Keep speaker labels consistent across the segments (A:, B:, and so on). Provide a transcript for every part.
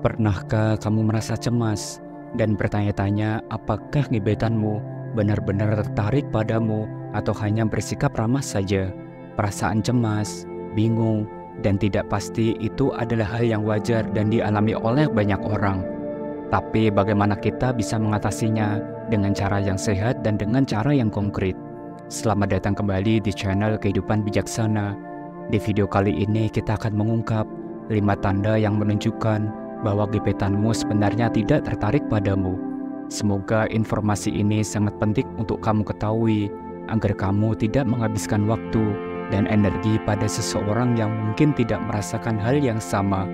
A: Pernahkah kamu merasa cemas dan bertanya-tanya apakah gebetanmu benar-benar tertarik padamu atau hanya bersikap ramah saja? Perasaan cemas, bingung, dan tidak pasti itu adalah hal yang wajar dan dialami oleh banyak orang. Tapi bagaimana kita bisa mengatasinya dengan cara yang sehat dan dengan cara yang konkret? Selamat datang kembali di channel Kehidupan Bijaksana. Di video kali ini kita akan mengungkap 5 tanda yang menunjukkan bahwa gebetanmu sebenarnya tidak tertarik padamu. Semoga informasi ini sangat penting untuk kamu ketahui agar kamu tidak menghabiskan waktu dan energi pada seseorang yang mungkin tidak merasakan hal yang sama.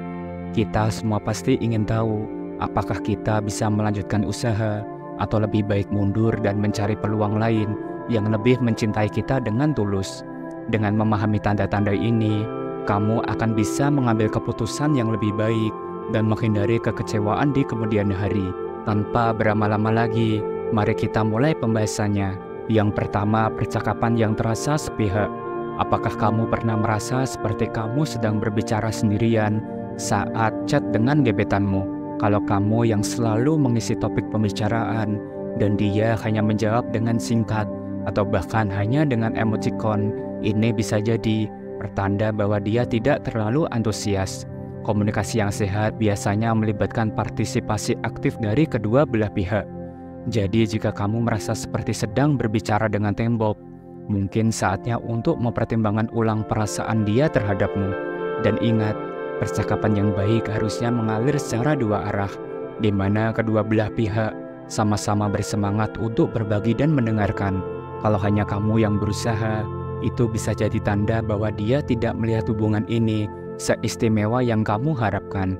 A: Kita semua pasti ingin tahu apakah kita bisa melanjutkan usaha atau lebih baik mundur dan mencari peluang lain yang lebih mencintai kita dengan tulus. Dengan memahami tanda-tanda ini, kamu akan bisa mengambil keputusan yang lebih baik dan menghindari kekecewaan di kemudian hari. Tanpa berlama-lama lagi, mari kita mulai pembahasannya. Yang pertama, percakapan yang terasa sepihak. Apakah kamu pernah merasa seperti kamu sedang berbicara sendirian saat chat dengan gebetanmu? Kalau kamu yang selalu mengisi topik pembicaraan dan dia hanya menjawab dengan singkat atau bahkan hanya dengan emoticon, ini bisa jadi pertanda bahwa dia tidak terlalu antusias. Komunikasi yang sehat biasanya melibatkan partisipasi aktif dari kedua belah pihak. Jadi jika kamu merasa seperti sedang berbicara dengan tembok, mungkin saatnya untuk mempertimbangkan ulang perasaan dia terhadapmu. Dan ingat, percakapan yang baik harusnya mengalir secara dua arah, di mana kedua belah pihak sama-sama bersemangat untuk berbagi dan mendengarkan. Kalau hanya kamu yang berusaha, itu bisa jadi tanda bahwa dia tidak melihat hubungan ini seistimewa yang kamu harapkan.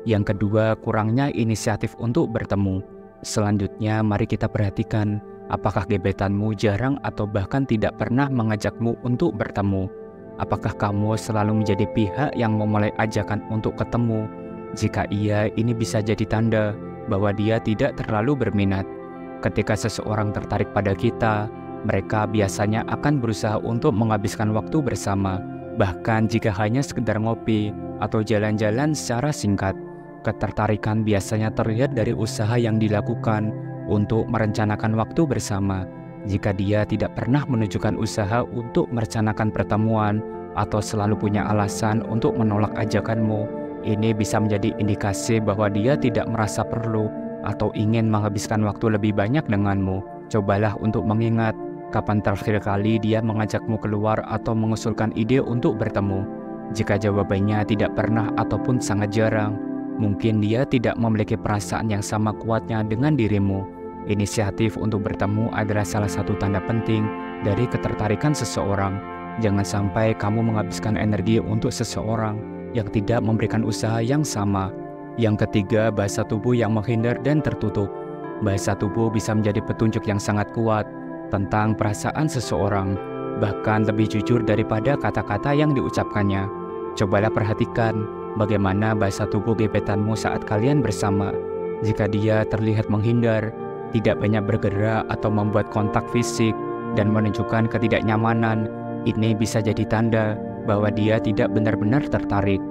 A: Yang kedua, kurangnya inisiatif untuk bertemu. Selanjutnya, mari kita perhatikan apakah gebetanmu jarang atau bahkan tidak pernah mengajakmu untuk bertemu. Apakah kamu selalu menjadi pihak yang memulai ajakan untuk ketemu? Jika iya, ini bisa jadi tanda bahwa dia tidak terlalu berminat. Ketika seseorang tertarik pada kita, mereka biasanya akan berusaha untuk menghabiskan waktu bersama. Bahkan jika hanya sekedar ngopi atau jalan-jalan secara singkat, ketertarikan biasanya terlihat dari usaha yang dilakukan untuk merencanakan waktu bersama. Jika dia tidak pernah menunjukkan usaha untuk merencanakan pertemuan atau selalu punya alasan untuk menolak ajakanmu, ini bisa menjadi indikasi bahwa dia tidak merasa perlu atau ingin menghabiskan waktu lebih banyak denganmu. Cobalah untuk mengingat kapan terakhir kali dia mengajakmu keluar atau mengusulkan ide untuk bertemu. Jika jawabannya tidak pernah ataupun sangat jarang, mungkin dia tidak memiliki perasaan yang sama kuatnya dengan dirimu. Inisiatif untuk bertemu adalah salah satu tanda penting dari ketertarikan seseorang. Jangan sampai kamu menghabiskan energi untuk seseorang yang tidak memberikan usaha yang sama. Yang ketiga, bahasa tubuh yang menghindar dan tertutup. Bahasa tubuh bisa menjadi petunjuk yang sangat kuat tentang perasaan seseorang, bahkan lebih jujur daripada kata-kata yang diucapkannya. Cobalah perhatikan bagaimana bahasa tubuh gebetanmu saat kalian bersama. Jika dia terlihat menghindar, tidak banyak bergerak atau membuat kontak fisik, dan menunjukkan ketidaknyamanan, ini bisa jadi tanda bahwa dia tidak benar-benar tertarik.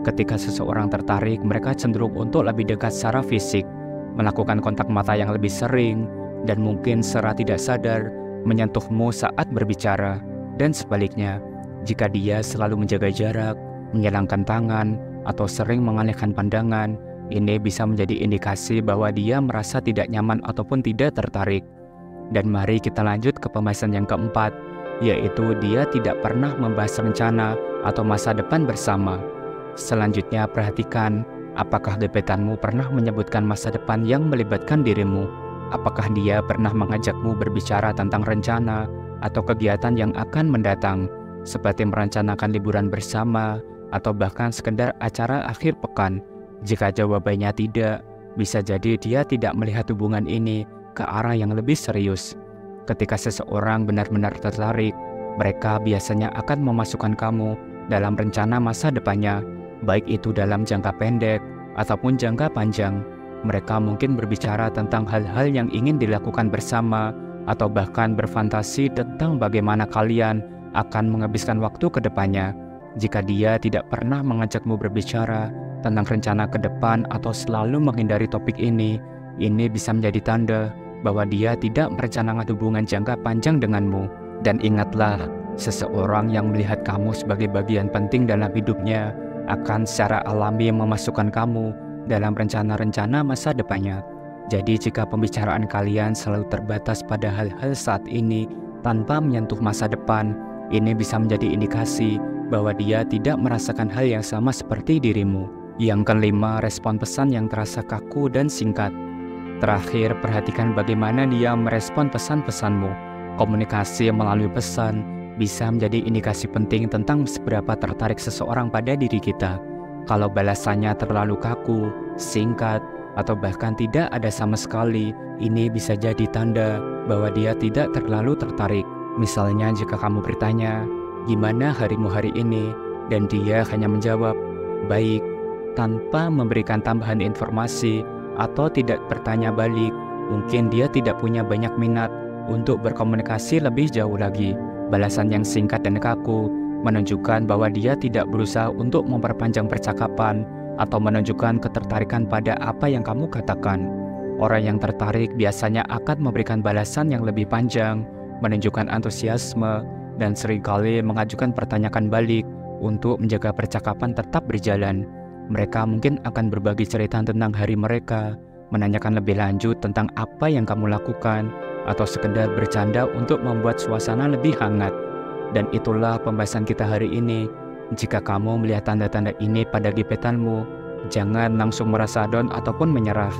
A: Ketika seseorang tertarik, mereka cenderung untuk lebih dekat secara fisik, melakukan kontak mata yang lebih sering, dan mungkin secara tidak sadar menyentuhmu saat berbicara. Dan sebaliknya, jika dia selalu menjaga jarak, menghilangkan tangan, atau sering mengalihkan pandangan, ini bisa menjadi indikasi bahwa dia merasa tidak nyaman ataupun tidak tertarik. Dan mari kita lanjut ke pembahasan yang keempat, yaitu dia tidak pernah membahas rencana atau masa depan bersama. Selanjutnya, perhatikan apakah gebetanmu pernah menyebutkan masa depan yang melibatkan dirimu. Apakah dia pernah mengajakmu berbicara tentang rencana atau kegiatan yang akan mendatang, seperti merencanakan liburan bersama atau bahkan sekedar acara akhir pekan? Jika jawabannya tidak, bisa jadi dia tidak melihat hubungan ini ke arah yang lebih serius. Ketika seseorang benar-benar tertarik, mereka biasanya akan memasukkan kamu dalam rencana masa depannya, baik itu dalam jangka pendek ataupun jangka panjang. Mereka mungkin berbicara tentang hal-hal yang ingin dilakukan bersama atau bahkan berfantasi tentang bagaimana kalian akan menghabiskan waktu ke depannya. Jika dia tidak pernah mengajakmu berbicara, tentang rencana ke depan atau selalu menghindari topik ini bisa menjadi tanda bahwa dia tidak merencanakan hubungan jangka panjang denganmu. Dan ingatlah, seseorang yang melihat kamu sebagai bagian penting dalam hidupnya akan secara alami memasukkan kamu dalam rencana-rencana masa depannya. Jadi jika pembicaraan kalian selalu terbatas pada hal-hal saat ini tanpa menyentuh masa depan, ini bisa menjadi indikasi bahwa dia tidak merasakan hal yang sama seperti dirimu. Yang kelima, respon pesan yang terasa kaku dan singkat. Terakhir, perhatikan bagaimana dia merespon pesan-pesanmu. Komunikasi melalui pesan bisa menjadi indikasi penting tentang seberapa tertarik seseorang pada diri kita. Kalau balasannya terlalu kaku, singkat, atau bahkan tidak ada sama sekali, ini bisa jadi tanda bahwa dia tidak terlalu tertarik. Misalnya jika kamu bertanya, "Gimana harimu hari ini?" dan dia hanya menjawab, "Baik," tanpa memberikan tambahan informasi atau tidak bertanya balik, mungkin dia tidak punya banyak minat untuk berkomunikasi lebih jauh lagi. Balasan yang singkat dan kaku menunjukkan bahwa dia tidak berusaha untuk memperpanjang percakapan atau menunjukkan ketertarikan pada apa yang kamu katakan. Orang yang tertarik biasanya akan memberikan balasan yang lebih panjang, menunjukkan antusiasme, dan seringkali mengajukan pertanyaan balik untuk menjaga percakapan tetap berjalan. Mereka mungkin akan berbagi cerita tentang hari mereka, menanyakan lebih lanjut tentang apa yang kamu lakukan, atau sekedar bercanda untuk membuat suasana lebih hangat. Dan itulah pembahasan kita hari ini. Jika kamu melihat tanda-tanda ini pada gebetanmu, jangan langsung merasa down ataupun menyerah.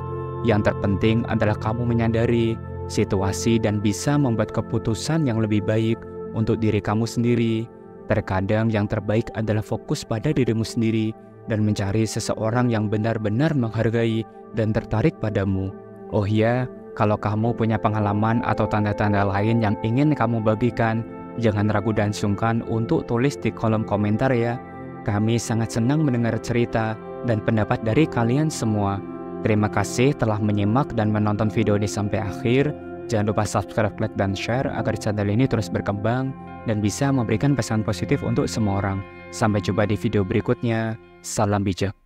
A: Yang terpenting adalah kamu menyadari situasi dan bisa membuat keputusan yang lebih baik untuk diri kamu sendiri. Terkadang yang terbaik adalah fokus pada dirimu sendiri dan mencari seseorang yang benar-benar menghargai dan tertarik padamu. Oh ya, kalau kamu punya pengalaman atau tanda-tanda lain yang ingin kamu bagikan, jangan ragu dan sungkan untuk tulis di kolom komentar ya. Kami sangat senang mendengar cerita dan pendapat dari kalian semua. Terima kasih telah menyimak dan menonton video ini sampai akhir. Jangan lupa subscribe, like, dan share agar channel ini terus berkembang dan bisa memberikan pesan positif untuk semua orang. Sampai jumpa di video berikutnya. Salam bijak.